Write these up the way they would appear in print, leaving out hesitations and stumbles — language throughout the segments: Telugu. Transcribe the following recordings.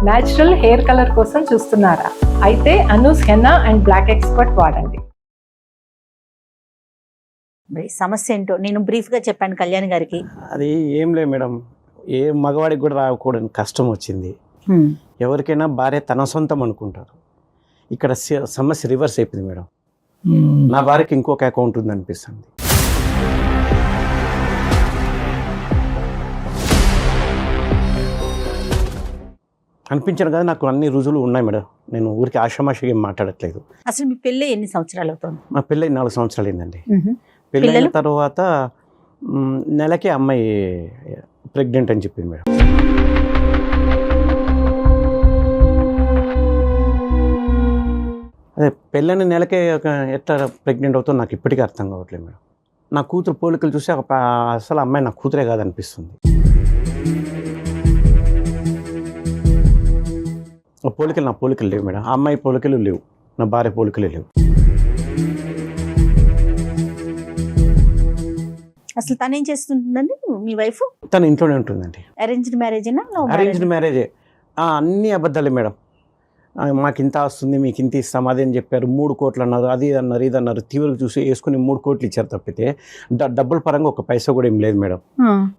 న్యాచురల్ హెయిర్ కలర్ కోసం చూస్తున్నారా? అయితే Anoo's henna and black expert వాడండి. మరి సమస్య ఏంటో నేను బ్రీఫ్గా చెప్పాను కళ్యాణ్ గారికి. అది ఏం లేదు మేడం, ఏ మగవాడికి కూడా రాకూడని కష్టం వచ్చింది. ఎవరికైనా భార్య తన సొంతం అనుకుంటారు. ఇక్కడ సమస్య రివర్స్ అయిపోయింది మేడం. నా భార్యకి ఇంకొక అకౌంట్ ఉంది అనిపిస్తుంది. అనిపించాను కదా, నాకు అన్ని రుజువులు ఉన్నాయి మేడం. నేను ఊరికి ఆషామాషిగా ఏం మాట్లాడట్లేదు. అసలు మీ పెళ్ళి ఎన్ని సంవత్సరాలు అవుతుంది? మా పెళ్ళి 4 సంవత్సరాలు అయిందండి. పెళ్ళైన తర్వాత నెలకి అమ్మాయి ప్రెగ్నెంట్ అని చెప్పింది మేడం. అదే పెళ్ళని నెలకే ఎట్లా ప్రెగ్నెంట్ అవుతుందో నాకు ఇప్పటికీ అర్థం కావట్లేదు మేడం. నా కూతురు పోలికలు చూసి అసలు అమ్మాయి నా కూతురే కాదనిపిస్తుంది. పోలికలు నా పోలికలు లేవు మేడం. ఆ అమ్మాయి పోలికలు లేవు, నా భార్య పోలికలు లేవు. అసలు తను ఏం చేస్తుందండి మీ వైఫ్? తను ఇంట్లోనే ఉంటుందండి. అరేంజ్డ్ మ్యారేజేనా? అరేంజ్డ్ మ్యారేజే. అన్నీ అబద్ధాలే మేడం. మాకు ఇంత వస్తుంది, మీకు ఇంత ఇస్తాం, అదే అని చెప్పారు. 3 కోట్లు అన్నారు, అది అన్నారు, ఇది అన్నారు. తీవ్రంగా చూసి వేసుకుని 3 కోట్లు ఇచ్చారు తప్పితే డబ్బుల పరంగా ఒక పైసా కూడా ఏం లేదు మేడం.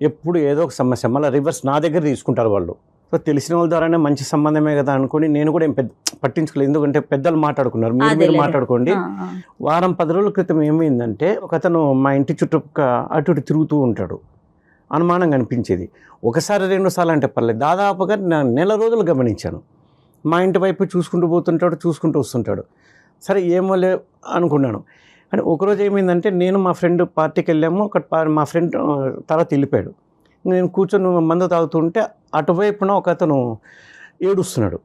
ఎప్పుడు ఏదో ఒక సమస్య, మళ్ళీ రివర్స్ నా దగ్గర తీసుకుంటారు వాళ్ళు. సో తెలిసిన వాళ్ళ ద్వారానే మంచి సంబంధమే కదా అనుకుని నేను కూడా ఏం పట్టించుకోలేదు. ఎందుకంటే పెద్దలు మాట్లాడుకున్నారు, మీరు మాట్లాడుకోండి. వారం 10 రోజుల క్రితం ఏమైందంటే, ఒక అతను మా ఇంటి చుట్టూ అటు ఇటు తిరుగుతూ ఉంటాడు. అనుమానంగా అనిపించేది. ఒకసారి 2 సార్లు అంటే పర్లేదు, దాదాపుగా నెల రోజులు గమనించాను. మా ఇంటి వైపు చూసుకుంటూ పోతుంటాడు, చూసుకుంటూ వస్తుంటాడు. సరే ఏమో లే అనుకున్నాను. అంటే ఒకరోజు ఏమైందంటే, నేను మా ఫ్రెండ్ పార్టీకి వెళ్ళాము. మా ఫ్రెండ్ తర్వాత వెళ్ళిపోయాడు. నేను కూర్చొని మందు తాగుతుంటే అటువైపున ఒక అతను ఏడుస్తున్నాడు.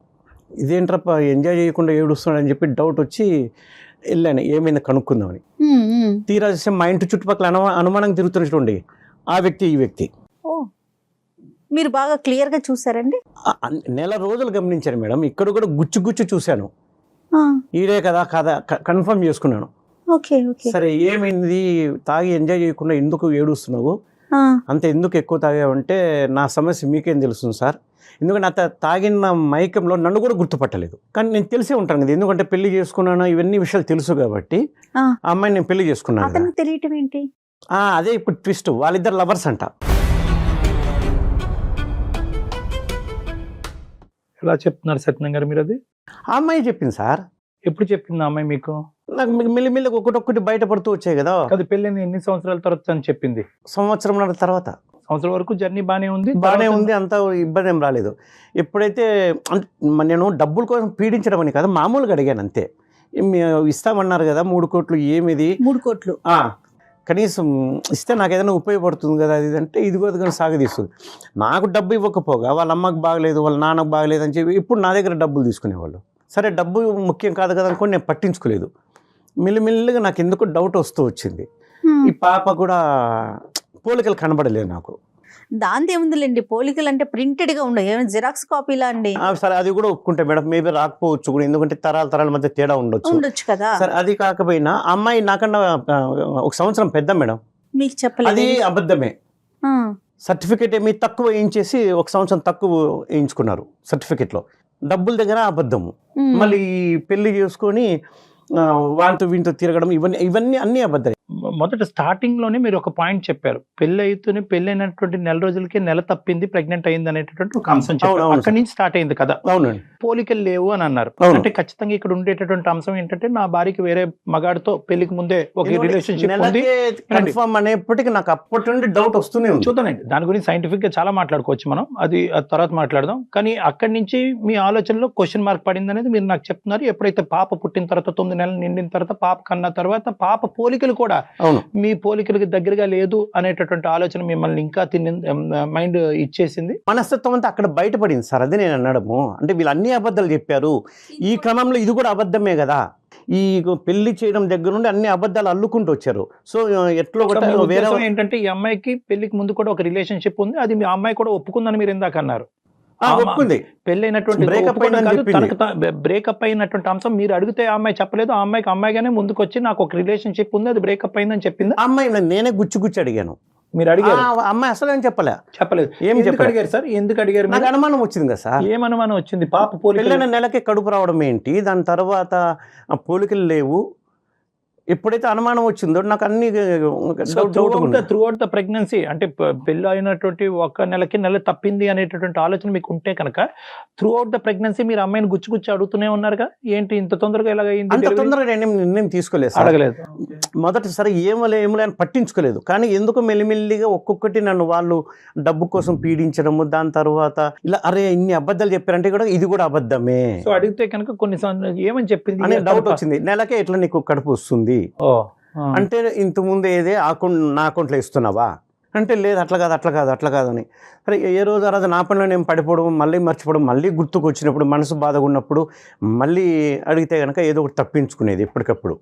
ఇదేంట్రా ఎంజాయ్ చేయకుండా ఏడుస్తున్నాడు అని చెప్పి డౌట్ వచ్చి వెళ్ళాను, ఏమైంది కనుక్కుందామని. తీరా చూస్తే మా ఇంటి చుట్టుపక్కల అనుమానంగా తిరుగుతున్నట్టుండి ఆ వ్యక్తి ఈ వ్యక్తి. మీరు బాగా క్లియర్గా చూసారండి? నెల రోజులు గమనించాను మేడం. ఇక్కడ కూడా గుచ్చు చూశాను. ఈడే కదా కన్ఫర్మ్ చేసుకున్నాను. సరే ఏమైంది, తాగి ఎంజాయ్ చేయకుండా ఎందుకు ఏడుస్తున్నావు, అంత ఎందుకు ఎక్కువ తాగావంటే, నా సమస్య మీకేం తెలుస్తుంది సార్. ఎందుకంటే అంత తాగిన మైకంలో నన్ను కూడా గుర్తుపట్టలేదు. కానీ నేను తెలిసే ఉంటాను కదా, ఎందుకంటే పెళ్లి చేసుకున్నాను, ఇవన్నీ విషయాలు తెలుసు కాబట్టి ఆ అమ్మాయిని నేను పెళ్లి చేసుకున్నాను. తెలియటం ఏంటి? అదే ఇప్పుడు ట్విస్ట్, వాళ్ళిద్దరు లవర్స్ అంట. ఎలా చెప్తున్నారు సత్యనారాయణ గారు మీరు? అది ఆ అమ్మాయి చెప్పింది సార్. ఎప్పుడు చెప్పింది ఆ అమ్మాయి మీకు? నాకు మెల్లిమెల్లి ఒకటొక్కటి బయటపడుతూ వచ్చాయి కదా. అది పెళ్ళైన ఎన్ని సంవత్సరాల తర్వాత అని చెప్పింది? సంవత్సరం తర్వాత. సంవత్సరం వరకు జర్నీ బాగానే ఉంది, అంత ఇబ్బంది ఏం రాలేదు. ఎప్పుడైతే అంటే నేను డబ్బుల కోసం పీడించడం అని కాదు, మామూలుగా అడిగాను అంతే. ఇస్తామన్నారు కదా 3 కోట్లు, ఏమిది 3 కోట్లు కనీసం ఇస్తే నాకు ఏదైనా ఉపయోగపడుతుంది కదా అది అంటే, ఇదిగో కానీ సాగదీస్తుంది. నాకు డబ్బు ఇవ్వకపోగా వాళ్ళ అమ్మకు బాగలేదు, వాళ్ళ నాన్నకు బాగలేదు అని చెప్పి ఇప్పుడు నా దగ్గర డబ్బులు తీసుకునేవాళ్ళు. సరే డబ్బు ముఖ్యం కాదు కదా అనుకోని నేను పట్టించుకోలేదు. మెల్లిమెల్లిగా నాకు ఎందుకు డౌట్ వస్తూ వచ్చింది. ఈ పాప కూడా పోలికలు కనబడలేదు నాకు. దాంతో ఏముందిలేండి, పోలికలు అంటే ప్రింటెడ్ గా ఉండవు, ఏమైనా జిరాక్స్ కాపీలా అండి. సరే అది కూడా ఒప్పుకుంటే మేడం, మేబీ రాకపోవచ్చు కూడా, ఎందుకంటే తరాల మధ్య తేడా ఉండొచ్చు కదా. సరే అది కాకపోయినా అమ్మాయి నాకన్నా 1 సంవత్సరం పెద్ద మేడం. మీకు చెప్పలేదు? అది అబద్ధమే. సర్టిఫికేట్ ఏమి తక్కువ వేయించేసి 1 సంవత్సరం తక్కువ వేయించుకున్నారు సర్టిఫికేట్లో. డబ్బుల దగ్గర అబద్ధము. మళ్ళీ పెళ్లి చేసుకొని వాంతో వీంతో తిరగడం, ఇవన్నీ అన్ని అబద్ధాలు. మొదట స్టార్టింగ్ లోనే మీరు ఒక పాయింట్ చెప్పారు, పెళ్ళైనటువంటి నెల రోజులకే నెల తప్పింది, ప్రెగ్నెంట్ అయింది అనేటటువంటి ఒక అంశం చెప్పారు. అక్కడి నుంచి స్టార్ట్ అయింది కదా. అవునండి. పోలికలు లేవు అని అన్నారు. అంటే ఖచ్చితంగా ఇక్కడ ఉండేటటువంటి అంశం ఏంటంటే, నా భార్యకి వేరే మగాడితో పెళ్లికి ముందే ఒక రిలేషన్షిప్ ఉంది కన్ఫర్మ్ అనేప్పటికీ నాకు అప్పటి నుండి డౌట్ వస్తూనే ఉంది. చూద్దానండి, దాని గురించి సైంటిఫిక్ గా చాలా మాట్లాడుకోవచ్చు మనం, అది తర్వాత మాట్లాడదాం. కానీ అక్కడి నుంచి మీ ఆలోచనలో క్వశ్చన్ మార్క్ పడింది అనేది మీరు నాకు చెప్తున్నారు. ఎప్పుడైతే పాప పుట్టిన తర్వాత 9 నెలలు నిండిన తర్వాత, పాప కన్నా తర్వాత పాప పోలికలు కూడా మీ పోలికలకి దగ్గరగా లేదు అనేటటువంటి ఆలోచన మిమ్మల్ని ఇంకా మైండ్ ఇచ్చేసింది. మనస్తత్వం అంతా అక్కడ బయటపడింది సార్. అదే నేను అన్నాడము. అంటే వీళ్ళు అన్ని అబద్ధాలు చెప్పారు, ఈ క్రమంలో ఇది కూడా అబద్ధమే కదా. ఈ పెళ్లి చేయడం దగ్గర నుండి అన్ని అబద్ధాలు అల్లుకుంటూ వచ్చారు. సో ఎట్లా వేరే ఏంటంటే, ఈ అమ్మాయికి పెళ్లికి ముందు కూడా ఒక రిలేషన్షిప్ ఉంది, అది మీ అమ్మాయి కూడా ఒప్పుకుందని మీరు ఇందాక అన్నారు. ఒప్పుకుంది. పెళ్ళైనటువంటి బ్రేకప్ అయినటువంటి అంశం మీరు అడిగితే ఆ అమ్మాయి చెప్పలేదు. ఆ అమ్మాయిగానే ముందుకు వచ్చి నాకు ఒక రిలేషన్షిప్ ఉంది, అది బ్రేకప్ అయిందని చెప్పింది. ఆ అమ్మాయి నేనే గుచ్చి అడిగాను. మీరు అడిగారు? అమ్మాయి అసలు ఏం చెప్పలే. చెప్పలేదు. ఏం ఎందుకు చెప్పలేదు. అడిగారు సార్? ఎందుకు అడిగారు? నాకు అనుమానం వచ్చింది కదా సార్. ఏం అనుమానం వచ్చింది? పాప పోలికలు పెళ్ళైన నెలకి కడుపు రావడం ఏంటి, దాని తర్వాత పోలికలు లేవు, ఎప్పుడైతే అనుమానం వచ్చిందో నాకు అన్ని త్రూ అవుట్ ద ప్రెగ్నెన్సీ, అంటే పెళ్ళి అయినటువంటి ఒక నెలకి నెల తప్పింది అనేటటువంటి ఆలోచన మీకు ఉంటే కనుక త్రూ అవుట్ ద ప్రెగ్నెన్సీ మీరు అమ్మాయిని గుచ్చి అడుగుతూనే ఉన్నారుగా, ఏంటి ఇంత తొందరగా ఎలాగైంది? అంత తొందరగా నేను నిర్ణయం తీసుకోలేదు సార్. అడగలేదు. మొదటిసారి ఏమలే అని పట్టించుకోలేదు. కానీ ఎందుకు మెల్లిమెల్లిగా ఒక్కొక్కటి నన్ను వాళ్ళు డబ్బు కోసం పీడించడము, దాని తర్వాత ఇలా అరే ఇన్ని అబద్ధాలు చెప్పారంటే కూడా ఇది కూడా అబద్ధమే. సో అడిగితే కనుక కొన్ని ఏమని చెప్పింది అనే డౌట్ వచ్చింది. నెలకే ఎట్లా నీకు కడుపు వస్తుంది అంటే, ఇంతకుముందు ఏదే నా అకౌంట్లో ఇస్తున్నావా అంటే, లేదు అట్లా కాదు అని. సరే ఏ రోజు ఆ రోజు నా పనిలో నేను పడిపోవడం, మళ్ళీ మర్చిపోవడం, మళ్ళీ గుర్తుకు వచ్చినప్పుడు, మనసు బాధగా ఉన్నప్పుడు మళ్ళీ అడిగితే కనుక ఏదో ఒకటి తప్పించుకునేది ఎప్పటికప్పుడు.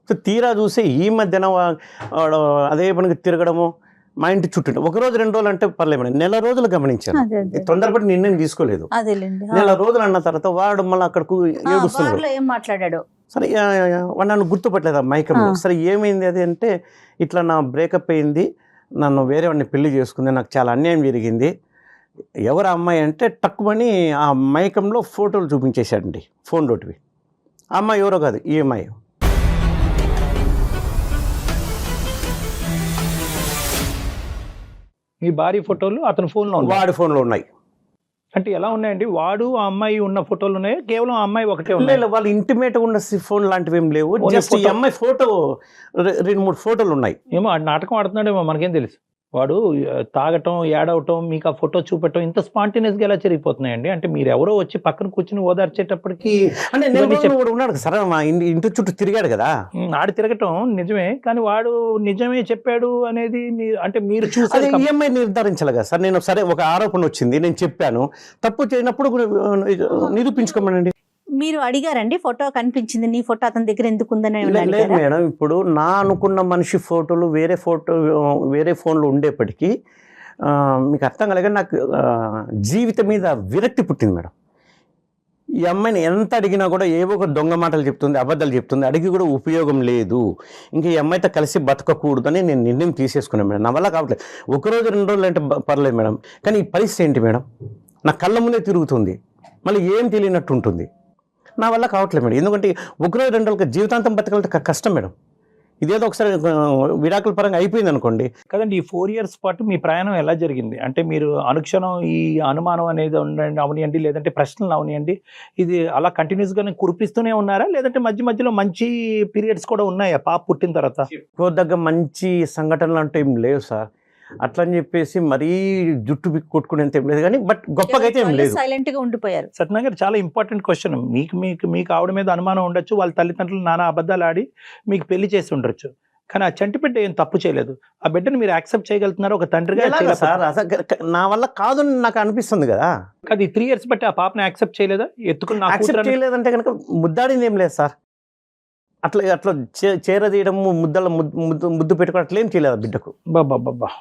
సో తీరా చూస్తే ఈ మధ్యన అదే పనికి తిరగడము, మా ఇంటి చుట్టూ ఒకరోజు 2 రోజులు అంటే పర్లేదు, నెల రోజులు గమనించాను. తొందరపడి నిర్ణయం తీసుకోలేదు. నెల రోజులు అన్న తర్వాత వాడు మళ్ళీ అక్కడకు ఏడుస్తున్నాడు. ఏం మాట్లాడాడు? సరే వాడు నన్ను గుర్తుపట్టలేదు ఆ మైకంలో. సరే ఏమైంది అది అంటే, ఇట్లా నా బ్రేకప్ అయింది, నన్ను వేరే వాడిని పెళ్లి చేసుకుంది, నాకు చాలా అన్యాయం జరిగింది. ఎవరు అమ్మాయి అంటే టక్కుమని ఆ మైకంలో ఫోటోలు చూపించేశాడండి, ఫోన్లోటివి. ఆ అమ్మాయి ఎవరో కాదు, ఈ అమ్మాయి. మీ భార్య ఫోటోలు అతని ఫోన్లో ఉన్నాయి, వాడి ఫోన్లో ఉన్నాయి. అంటే ఎలా ఉన్నాయండి? వాడు ఆ అమ్మాయి ఉన్న ఫోటోలు ఉన్నాయి, కేవలం ఆ అమ్మాయి ఒకటే ఉన్నాయి? వాళ్ళు ఇంటిమేట్ ఉన్న ఫోన్ లాంటివి ఏం లేవు, జస్ట్ ఈ అమ్మాయి ఫోటో 2-3 ఫోటోలు ఉన్నాయి. ఏమో నాటకం ఆడుతున్నాడేమో, మనకేం తెలుసు. వాడు తాగటం, ఏడవటం, మీకు ఆ ఫోటో చూపెట్టడం ఇంత స్పాంటేనియస్గా ఎలా జరిగిపోతున్నాయండి? అంటే మీరు ఎవరో వచ్చి పక్కన కూర్చుని ఓదార్చేటప్పటికి అంటే ఉన్నాడు సరే, మా ఇంటి చుట్టూ తిరిగాడు కదా. ఆడి తిరగటం నిజమే, కానీ వాడు నిజమే చెప్పాడు అనేది అంటే మీరు చూసారు. ఈఎంఐ నిర్ధారించాలి కదా సార్. నేను సరే ఒక ఆరోపణ వచ్చింది, నేను చెప్పాను, తప్పు చేయనప్పుడు నిరూపించుకోమనండి. మీరు అడిగారండి, ఫోటో కనిపించింది, నీ ఫోటో అతని దగ్గర ఎందుకు ఉందని? లేదు మేడం, ఇప్పుడు నా అనుకున్న మనిషి ఫోటోలు వేరే ఫోన్లో ఉండేప్పటికీ మీకు అర్థం కలగా నాకు జీవితం మీద విరక్తి పుట్టింది మేడం. ఈ అమ్మాయిని ఎంత అడిగినా కూడా ఏవో ఒక దొంగ మాటలు చెప్తుంది, అబద్ధాలు చెప్తుంది, అడిగి కూడా ఉపయోగం లేదు. ఇంకా ఈ అమ్మాయితో కలిసి బతకకూడదని నేను నిర్ణయం తీసేసుకున్నాను మేడం. నా వల్ల కావట్లేదు. 1 రోజు 2 రోజులు అంటే పర్లేదు మేడం, కానీ ఈ పరిస్థితి ఏంటి మేడం? నా కళ్ళ ముందే తిరుగుతుంది, మళ్ళీ ఏం తెలియనట్టు ఉంటుంది. నా వల్ల కావట్లేదు మేడం. ఎందుకంటే 1 రోజు 2 రోజులకి జీవితాంతం బతకాలంటే కష్టం మేడం. ఇదేదో ఒకసారి విడాకుల పరంగా అయిపోయింది అనుకోండి కదండి. ఈ 4 years పాటు మీ ప్రయాణం ఎలా జరిగింది? అంటే మీరు అనుక్షణం ఈ అనుమానం అనేది అవనియండి, లేదంటే ప్రశ్నలు అవనియండి, ఇది అలా కంటిన్యూస్గానే కురిపిస్తూనే ఉన్నారా, లేదంటే మధ్య మధ్యలో మంచి పీరియడ్స్ కూడా ఉన్నాయా పాప పుట్టిన తర్వాత? దగ్గర మంచి సంఘటనలు అంటే ఏం లేవు సార్. అట్లా అని చెప్పేసి మరీ జుట్టు కొట్టుకునేంత ఏం లేదు, కానీ బట్ గొప్పగా అయితే ఏం లేదు. సైలెంట్ గా ఉండిపోయారు. సత్యనారాయణ గారు, చాలా ఇంపార్టెంట్ క్వశ్చన్. మీకు ఆవిడ మీద అనుమానం ఉండొచ్చు, వాళ్ళ తల్లిదండ్రులు నానా అబద్ధాలు ఆడి మీకు పెళ్లి చేసి ఉండొచ్చు, కానీ ఆ చంటి బిడ్డ ఏం తప్పు చేయలేదు. ఆ బిడ్డను మీరు యాక్సెప్ట్ చేయగలుగుతున్నారు ఒక తండ్రిగా? సార్ నా వల్ల కాదు నాకు అనిపిస్తుంది కదా. అది 3 years బట్టి ఆ పాపని యాక్సెప్ట్ చేయలేదా? ఎత్తుకుని యాక్సెప్ట్ చేయలేదంటే కనుక ముద్దాడింది ఏం లేదు సార్. అట్లా చేరదీయడం, ముద్దు పెట్టుకోవడం అట్లా ఏం చేయలేదు బిడ్డకు. బాబా,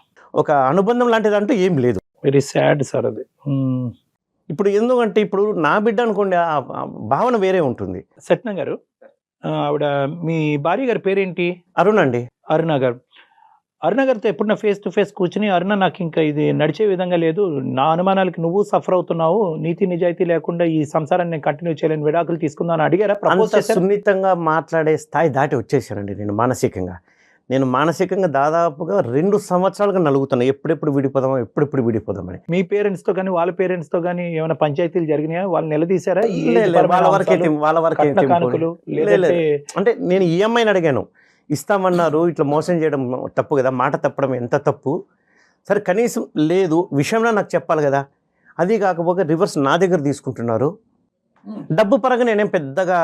ఒక అనుబంధం లాంటిది అంటూ ఏం లేదు. వెరీ సాడ్ సార్ అది. ఇప్పుడు ఎందుకంటే ఇప్పుడు నా బిడ్డ అనుకోండి, ఆ భావన వేరే ఉంటుంది. సత్యనారాయణ గారు, ఆవిడ మీ భార్య గారి పేరేంటి? అరుణ్ అండి. అరుణ గారు. అరుణ గారితో ఎప్పుడన్నా ఫేస్ టు ఫేస్ కూర్చుని, అరుణ నాకు ఇంకా ఇది నడిచే విధంగా లేదు, నా అనుమానాలకి నువ్వు సఫర్ అవుతున్నావు, నీతి నిజాయితీ లేకుండా ఈ సంసారాన్ని నేను కంటిన్యూ చేయలేను, విడాకులు తీసుకుందాం అని అడిగారా? సున్నితంగా మాట్లాడే స్థాయి దాటి వచ్చేసానండి నేను మానసికంగా దాదాపుగా 2 సంవత్సరాలుగా నలుగుతున్నాను, ఎప్పుడెప్పుడు విడిపోదామని. మీ పేరెంట్స్ తో కానీ వాళ్ళ పేరెంట్స్ తో కానీ ఏమైనా పంచాయతీలు జరిగినాయా? వాళ్ళు నిలదీశారా? వాళ్ళ వరకే. అంటే నేను ఈఎంఐని అడిగాను, ఇస్తామన్నారు, ఇట్లా మోసం చేయడం తప్పు కదా, మాట తప్పడం ఎంత తప్పు. సరే కనీసం లేదు విషయంలో నాకు చెప్పాలి కదా. అది కాకపోతే రివర్స్ నా దగ్గర తీసుకుంటున్నారు. డబ్బు పరంగా నేనేం పెద్దగా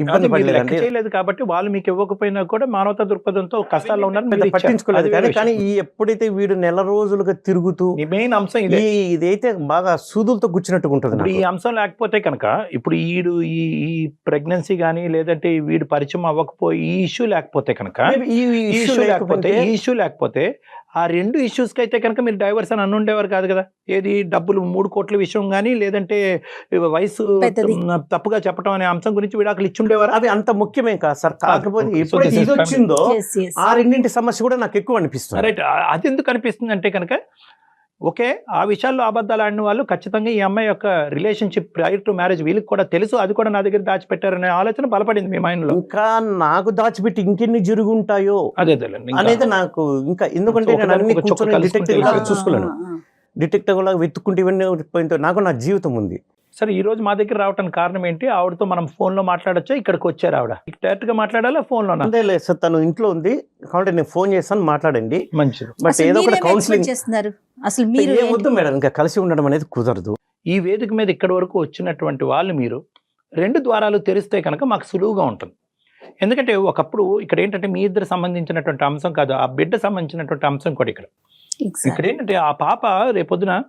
ఇబ్బంది పడలేదు కాబట్టి వాళ్ళు మీకు ఇవ్వకపోయినా కూడా మానవతా దృక్పథంతో కష్టాల్లో ఉన్నారు, పట్టించుకోలేదు. కానీ ఎప్పుడైతే వీడు నెల రోజులుగా తిరుగుతూ, మెయిన్ అంశం ఇదైతే బాగా సూదులతో గుచ్చినట్టుగా ఉంటుంది. ఈ అంశం లేకపోతే కనుక ఇప్పుడు ఈ ప్రెగ్నెన్సీ కానీ, లేదంటే వీడు పరిచయం అవ్వకపోయి ఈ ఇష్యూ లేకపోతే కనుక, ఈ ఇష్యూ లేకపోతే ఆ 2 ఇష్యూస్కి అయితే కనుక మీరు డైవర్స్ అని అనుండేవారు కాదు కదా. ఏది డబ్బులు 3 కోట్ల విషయం కానీ, లేదంటే వయసు పెద్దది. తప్పుగా చెప్పడం అనే అంశం గురించి విడాకులు ఇచ్చుండేవారు. అవి అంత ముఖ్యమేం కాదు సార్. కాకపోతే Okay. So ఎప్పుడైతే this is ఇది వచ్చిందో Yes, yes. ఆ రెండింటి సమస్య కూడా నాకు ఎక్కువ అనిపిస్తుంది. రైట్. అది ఎందుకు అనిపిస్తుంది అంటే కనుక ఓకే, ఆ విషయాల్లో అబద్ధాలు ఆడిన వాళ్ళు ఖచ్చితంగా ఈ అమ్మాయి యొక్క రిలేషన్షిప్ ప్రైర్ టు మ్యారేజ్ వీళ్ళకి కూడా తెలుసు, అది కూడా నా దగ్గర దాచిపెట్టారనే ఆలోచన బలపడింది మీ మైండ్ లో. ఇంకా నాకు దాచిపెట్టి ఇంకెన్ని జరుగుంటాయో అదే అనేది నాకు ఇంకా, ఎందుకంటే ఒక నేను అన్ని ఒక చొక్క కూర్చొని కలుసుకుంటే డిటెక్టివ్ లాగా తెలుసు. చూసుకోలేను. డిటెక్టివ్ లాగా వెతుక్కుంటే ఇవన్నీ పోయింతో నాకు నా జీవితం ఉంది. సరే, ఈ రోజు మా దగ్గర రావడానికి కారణం ఏంటి? ఆవిడతో మనం ఫోన్ లో మాట్లాడొచ్చా? ఇక్కడికి వచ్చారు ఆవిడ, డైరెక్ట్ గా మాట్లాడాలా ఫోన్ లోనా? అంతే లేదు సార్, తను ఇంట్లో ఉంది కాబట్టి నేను ఫోన్ చేస్తాను, మాట్లాడండి. మంచిది. బట్ అసలు ఏదో ఒకటి మీరేం కౌన్సిలింగ్ expect చేస్తున్నారు? అసలు మీరు ఏ వద్దు మేడం, ఇంకా కలిసి ఉండడం అనేది కుదరదు. ఈ వేదిక మీద ఇక్కడి వరకు వచ్చినటువంటి వాళ్ళు మీరు 2 ద్వారాలు తెరిస్తే కనుక మాకు సులువుగా ఉంటుంది. ఎందుకంటే ఒకప్పుడు ఇక్కడ ఏంటంటే మీ ఇద్దరు సంబంధించినటువంటి అంశం కాదు, ఆ బిడ్డ సంబంధించినటువంటి అంశం కూడా ఇక్కడ. Exactly. ఇక్కడ ఏంటంటే ఆ పాప రేపొద్దున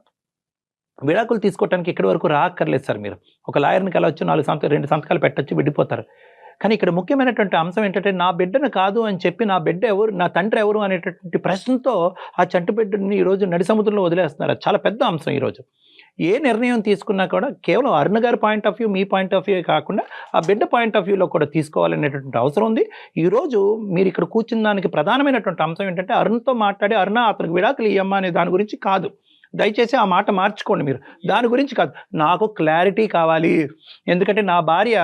విడాకులు తీసుకోవడానికి ఇక్కడి వరకు రాక్కర్లేదు సార్. మీరు ఒక లాయర్ని కలవచ్చు, 2 సంతకాలు పెట్టచ్చు, విడిపోతారు. కానీ ఇక్కడ ముఖ్యమైనటువంటి అంశం ఏంటంటే నా బిడ్డను కాదు అని చెప్పి, నా బిడ్డ ఎవరు, నా తండ్రి ఎవరు అనేటటువంటి ప్రశ్నతో ఆ చంటి బిడ్డని ఈరోజు నడి సముద్రంలో వదిలేస్తున్నారు. అది చాలా పెద్ద అంశం. ఈరోజు ఏ నిర్ణయం తీసుకున్నా కూడా కేవలం అరుణ గారి point of view, me point of view కాకుండా ఆ బిడ్డ పాయింట్ ఆఫ్ వ్యూలో కూడా తీసుకోవాలనేటువంటి అవసరం ఉంది. ఈరోజు మీరు ఇక్కడ కూర్చున్న దానికి ప్రధానమైనటువంటి అంశం ఏంటంటే అరుణ్తో మాట్లాడి అరుణ అతనికి విడాకులు ఇయ్యమ్మా అనే దాని గురించి కాదు. దయచేసి ఆ మాట మార్చుకోండి. మీరు దాని గురించి కాదు, నాకు క్లారిటీ కావాలి. ఎందుకంటే నా భార్య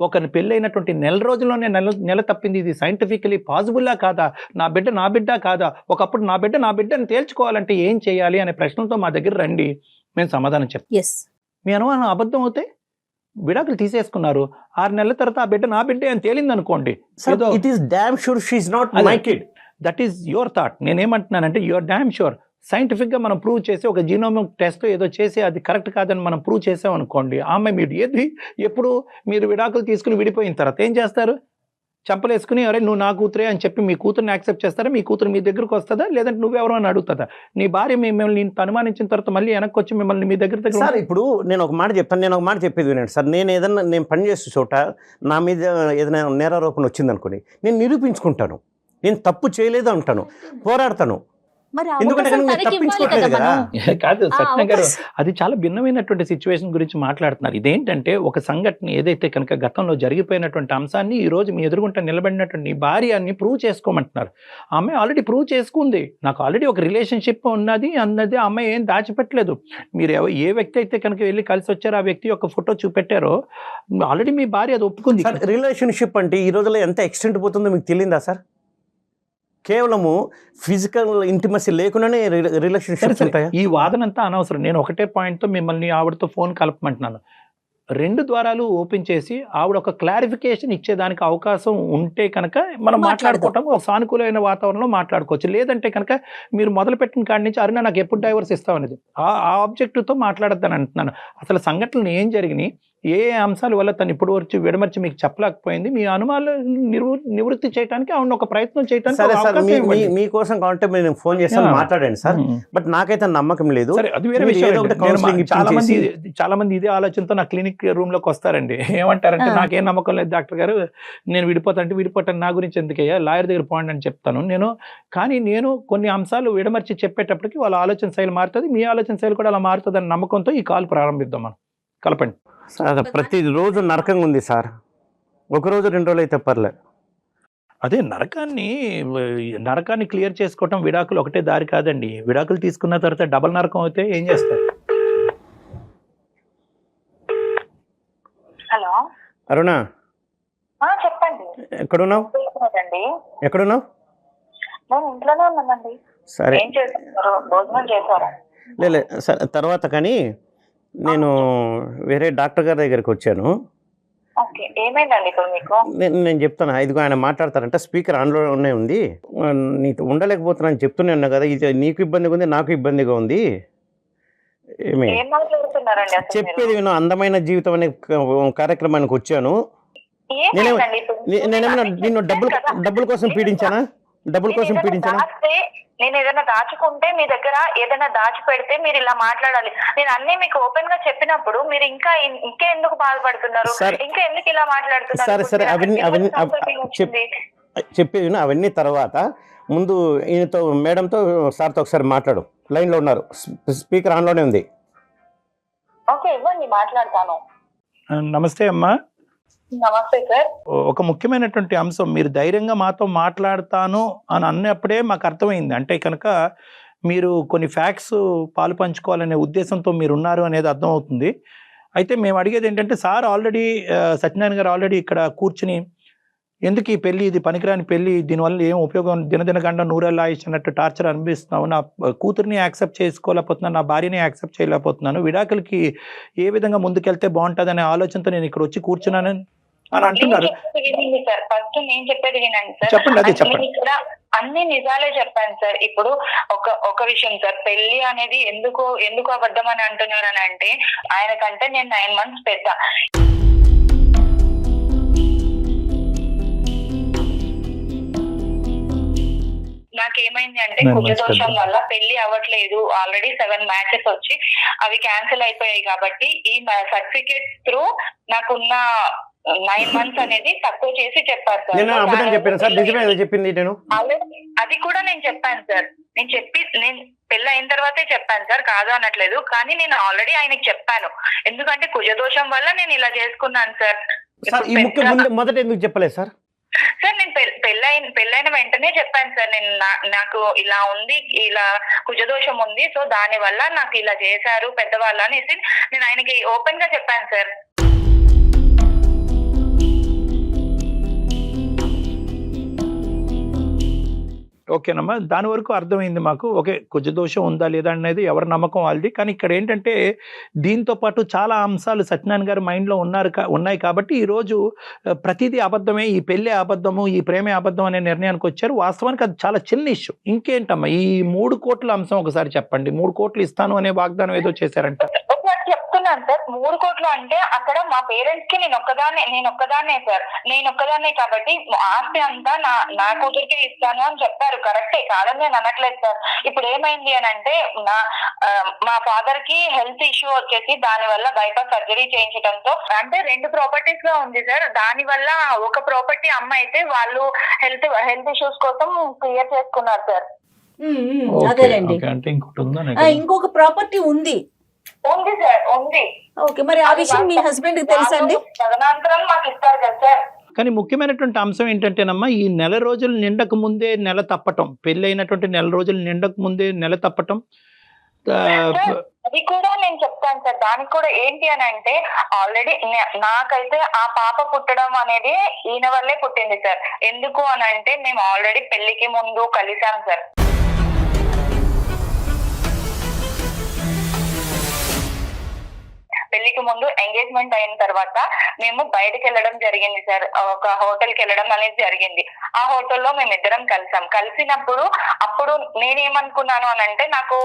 ఒక పెళ్ళైనటువంటి నెల రోజుల్లోనే నెల తప్పింది. ఇది సైంటిఫికలీ పాసిబుల్లా కాదా? నా బిడ్డ కాదా? ఒకప్పుడు నా బిడ్డని తేల్చుకోవాలంటే ఏం చేయాలి అనే ప్రశ్నలతో మా దగ్గర రండి, మేము సమాధానం చెప్తాం. Yes. మీ అనుమానం అబద్ధం అవుతే విడాకులు తీసేసుకున్నారు, 6 నెలల తర్వాత ఆ బిడ్డ నా బిడ్డే అని తేలింది అనుకోండి, it is damn sure she is not my kid. That is your thought. నేనేమంటున్నానంటే యువర్ డామ్ షూర్. సైంటిఫిక్గా మనం ప్రూవ్ చేసి ఒక జీనోమిక్ టెస్ట్ ఏదో చేసి అది కరెక్ట్ కాదని మనం ప్రూవ్ చేసాం అనుకోండి, ఆమె మీరు ఎప్పుడు మీరు విడాకులు తీసుకుని విడిపోయిన తర్వాత ఏం చేస్తారు? చంపలేసుకుని అరే నువ్వు నా కూతురే అని చెప్పి మీ కూతురుని యాక్సెప్ట్ చేస్తారా? మీ కూతురు మీ దగ్గరకు వస్తుందా? లేదంటే నువ్వెవరో అని అడుగుతుందా? నీ భార్య మిమ్మల్ని అనుమానించిన తర్వాత మళ్ళీ వెనక్కి వచ్చి మిమ్మల్ని మీ దగ్గర సార్ ఇప్పుడు నేను ఒక మాట చెప్తాను, నేను ఒక మాట చెప్పేది వినండి సార్. నేను పని చేసే చోట నా మీద ఏదైనా నేరారోపణ వచ్చింది అనుకోండి, నేను నిరూపించుకుంటాను, నేను తప్పు చేయలేదు అంటాను, పోరాడతాను. మరి ఎందుకంటే అవకాశం నేను తనకి ఇవ్వాలి తప్పించుకోవట్లేదు కదా కదా. మనం. కాదు సత్య గారు, అవకాశం. అది చాలా భిన్నమైనటువంటి సిచ్యువేషన్ గురించి మాట్లాడుతున్నారు. ఇదేంటంటే ఒక సంఘటన ఏదైతే కనుక గతంలో జరిగిపోయినటువంటి అంశాన్ని ఈ రోజు మీ ఎదురుగుంట నిలబడినటువంటి నీ భార్యని ప్రూవ్ చేసుకోమంటున్నారు. ఆమె ఆల్రెడీ ప్రూవ్ చేసుకుంది, నాకు ఆల్రెడీ ఒక రిలేషన్షిప్ ఉన్నది అన్నది. ఆ అమ్మాయి ఏం దాచిపెట్టలేదు. మీరు ఏ వ్యక్తి అయితే కనుక వెళ్ళి కలిసి వచ్చారో ఆ వ్యక్తి యొక్క ఫోటో చూపెట్టారో ఆల్రెడీ మీ భార్య అది ఒప్పుకుంది. సార్ రిలేషన్షిప్ అంటే ఈ రోజుల్లో ఎంత ఎక్స్టెంట్ పోతుందో మీకు తెలియదా సార్? కేవలము ఫిజికల్ ఇంటిమసీ లేకుండానే రిలేషన్షిప్స్ ఉంటాయా? ఈ వాదనంతా అనవసరం. నేను ఒకటే పాయింట్తో మిమ్మల్ని ఆవిడతో ఫోన్ కలపమంటున్నాను. 2 ద్వారాలు ఓపెన్ చేసి ఆవిడ ఒక క్లారిఫికేషన్ ఇచ్చేదానికి అవకాశం ఉంటే కనుక మనం మాట్లాడుకోవటం ఒక సానుకూలమైన వాతావరణంలో మాట్లాడుకోవచ్చు. లేదంటే కనుక మీరు మొదలుపెట్టిన కాడి నుంచి అరుణ నాకు ఎప్పుడు డైవర్స్ ఇస్తావు అనేది ఆ ఆబ్జెక్టివ్తో మాట్లాడద్దని అంటున్నాను. అసలు సంఘటనలు ఏం జరిగినాయి, ఏ అంశాల వల్ల తను ఇప్పుడు వచ్చి విడమర్చి మీకు చెప్పలేకపోయింది, మీ అనుమానాలు నివృత్తి చేయడానికి ఆవిడ ఒక ప్రయత్నం సరే సార్, చేయడానికి మీకోసం కావాలంటే నేను ఫోన్ చేస్తాను, మాట్లాడండి సార్. బట్ నాకైతే నమ్మకం లేదు. సరే, అది వేరే మీరు విషయం. ఏదో ఒకటి నేను counselling చాలా మంది ఇదే ఆలోచనతో నా క్లినిక్ రూమ్ లోకి వస్తారండి. ఏమంటారంటే నాకేం నమ్మకం లేదు డాక్టర్ గారు, నేను విడిపోతాను, నా గురించి ఎందుకయ్యా, లాయర్ దగ్గర పోండి అని చెప్తాను కానీ నేను కొన్ని అంశాలు విడమర్చి చెప్పేటప్పటికి వాళ్ళ ఆలోచన శైలి మారుతుంది, మీ ఆలోచన శైలి కూడా అలా మారుతుంది అన్న నమ్మకంతో ఈ కాల్ ప్రారంభిద్దాం. మనం కలపండి సార్. ప్రతిరోజు నరకంగా ఉంది సార్, ఒకరోజు 2 రోజులు అయితే పర్లేదు. అదే నరకాన్ని క్లియర్ చేసుకోవటం విడాకులు ఒకటే దారి కాదండి. విడాకులు తీసుకున్న తర్వాత డబల్ నరకం అయితే ఏం చేస్తారు? హలో అరుణ, చెప్పండి. ఎక్కడున్నావు? ఎక్కడున్నావు? నేను ఇంట్లోనే ఉన్నానండి. సరే ఏం చేస్తున్నారు? భోజనం చేశారా? లే సరే, తర్వాత కానీ నేను వేరే డాక్టర్ గారి దగ్గరికి వచ్చాను. ఓకే, ఏమైందండి ఇప్పుడు మీకు? నేను చెప్తాను, ఇదిగో ఆయన మాట్లాడతారంట, స్పీకర్ ఆన్లోనే ఉంది, నీతో ఉండలేకపోతున్నాను చెప్తూనే ఉన్నా కదా, ఇది నీకు ఇబ్బందిగా ఉంది, నాకు ఇబ్బందిగా ఉంది. ఏమి ఏం మాట్లాడుతున్నారండి అసలు మీరు? చెప్పేది విను, అందమైన జీవితం అనే కార్యక్రమానికి వచ్చాను. ఏమైందండి ఇప్పుడు? నేనేమైనా నిన్ను డబ్బుల కోసం పీడించానా? నేను ఏదైనా దాచుకుంటే మీ దగ్గర ఏదైనా దాచి పెడితే మీరు ఇలా మాట్లాడాలి. నేను అన్ని మీకు ఓపెన్ గా చెప్పినప్పుడు మీరు ఇంకా ఎందుకు బాధపడుతున్నారు, ఇంకా ఎందుకు ఇలా మాట్లాడుతున్నారు? సరే అవన్నీ చెప్పేది అవన్నీ తర్వాత ముందు ఈయనతో మేడంతో సార్తో ఒకసారి మాట్లాడు. లైన్లో ఉన్నారు, స్పీకర్ ఆన్లోనే ఉంది. ఓకే, ఇవ్వండి, మాట్లాడతాను. నమస్తే అమ్మా. నమస్తే సార్. ఒక ముఖ్యమైనటువంటి అంశం, మీరు ధైర్యంగా మాతో మాట్లాడతాను అని అన్నప్పుడే మాకు అర్థమైంది. అంటే కనుక మీరు కొన్ని ఫ్యాక్ట్స్ పాలు పంచుకోవాలనే ఉద్దేశంతో మీరు ఉన్నారు అనేది అర్థమవుతుంది. అయితే మేము అడిగేది ఏంటంటే, సార్ ఆల్రెడీ సత్యనారాయణ గారు ఆల్రెడీ ఇక్కడ కూర్చుని ఎందుకు ఈ పెళ్లి, ఇది పనికిరాని పెళ్లి, దీనివల్ల ఏం ఉపయోగం, దినదిన గంట నూరేళ్ళ ఆయుష్ అన్నట్టు టార్చర్ అనిపిస్తున్నావు, నా కూతుర్ని యాక్సెప్ట్ చేసుకోలేకపోతున్నాను, నా భార్యని యాక్సెప్ట్ చేయలేకపోతున్నాను, విడాకులకి ఏ విధంగా ముందుకెళ్తే బాగుంటుంది అనే ఆలోచనతో నేను ఇక్కడ వచ్చి కూర్చున్నానని అని అంటున్నారు. సార్ ఫస్ట్ నేను చెప్పేది వినండి సార్. చెప్పండి, అదే చెప్పండి. ఇక్కడ అన్ని నిజాలే చెప్పాను సార్. ఇప్పుడు ఒక విషయం సార్, పెళ్లి అనేది ఎందుకు అబద్ధం అని అంటున్నారు అని అంటే, ఆయన కంటే నేను 9 months పెద్ద. నాకేమైంది అంటే కుజదోషం వల్ల పెళ్లి అవ్వట్లేదు. ఆల్రెడీ 7 matches వచ్చి అవి క్యాన్సిల్ అయిపోయాయి. కాబట్టి ఈ సర్టిఫికేట్ త్రూ నాకున్న 9 months అనేది తక్కువ చేసి చెప్పారు సార్. అది కూడా నేను చెప్పాను సార్. నేను పెళ్లి అయిన తర్వాతే చెప్పాను సార్, కాదు అనట్లేదు. కానీ నేను ఆల్రెడీ ఆయనకి చెప్పాను, ఎందుకంటే కుజదోషం వల్ల నేను ఇలా చేసుకున్నాను సార్. మొదట ఎందుకు చెప్పలేదు సార్? సార్ నేను పెళ్ళైన వెంటనే చెప్పాను సార్, నేను నాకు ఇలా ఉంది, ఇలా కుజదోషం ఉంది, సో దాని వల్ల నాకు ఇలా చేశారు పెద్దవాళ్ళు అనేసి నేను ఆయనకి ఓపెన్ గా చెప్పాను సార్. ఓకేనమ్మా, దాని వరకు అర్థమైంది మాకు. ఓకే, కుజదోషం ఉందా లేదా అనేది ఎవరి నమ్మకం వాళ్ళది. కానీ ఇక్కడ ఏంటంటే, దీంతో పాటు చాలా అంశాలు సత్యనారాయణ గారి మైండ్లో ఉన్నాయి కాబట్టి ఈరోజు ప్రతిదీ అబద్ధమే, ఈ పెళ్ళే అబద్ధము, ఈ ప్రేమే అబద్ధం అనే నిర్ణయానికి వచ్చారు. వాస్తవానికి అది చాలా చిన్న ఇష్యూ. ఇంకేంటమ్మా ఈ 3 కోట్ల అంశం ఒకసారి చెప్పండి. 3 కోట్లు ఇస్తాను అనే వాగ్దానం ఏదో చేశారంట. చెప్తున్నాను సార్, 3 కోట్లు అంటే అక్కడ మా పేరెంట్స్ కి నేను ఒక్కదాన్నే సార్. నేను ఒక్కదాన్నే కాబట్టి ఆస్తి అంతా నా కూతురికే ఇస్తాను అని చెప్పారు. కరెక్టే, కాదని నేను అనట్లేదు సార్. ఇప్పుడు ఏమైంది అని అంటే, మా ఫాదర్ కి హెల్త్ ఇష్యూ వచ్చేసి దాని వల్ల బైపాస్ సర్జరీ చేయించడంతో, అంటే 2 ప్రాపర్టీస్ గా ఉంది సార్. దాని వల్ల ఒక ప్రాపర్టీ అమ్మ అయితే వాళ్ళు హెల్త్ ఇష్యూస్ కోసం క్లియర్ చేసుకున్నారు సార్. అదేలేండి. ఇంకొక ప్రాపర్టీ ఉంది సార్, ఉంది. ఓకే, మరి ఆ విషయం మీ హస్బెండ్ కి తెలుసా అండి? తదనంతరం మాకు ఇస్తారు కదా సార్. కానీ ముఖ్యమైనటువంటి అంశం ఏంటంటేనమ్మా, ఈ నెల రోజులు నిండక ముందే నెల తప్పటం, పెళ్లి అయినటువంటి నెల రోజులు నిండక ముందే నెల తప్పటం, అది కూడా నేను చెప్తాను సార్. దానికి కూడా ఏంటి అని అంటే, ఆల్రెడీ నాకైతే ఆ పాప పుట్టడం అనేది ఈయన వల్లే పుట్టింది సార్. ఎందుకు అని అంటే, మేము ఆల్రెడీ పెళ్లికి ముందు కలిసాం సార్. పెళ్లికి ముందు ఎంగేజ్మెంట్ అయిన తర్వాత మేము బయటకు వెళ్ళడం జరిగింది సార్. ఒక హోటల్కి వెళ్ళడం అనేది జరిగింది. ఆ హోటల్లో మేమిద్దరం కలిసాం. కలిసినప్పుడు అప్పుడు నేనేమనుకున్నాను అని అంటే, నాకు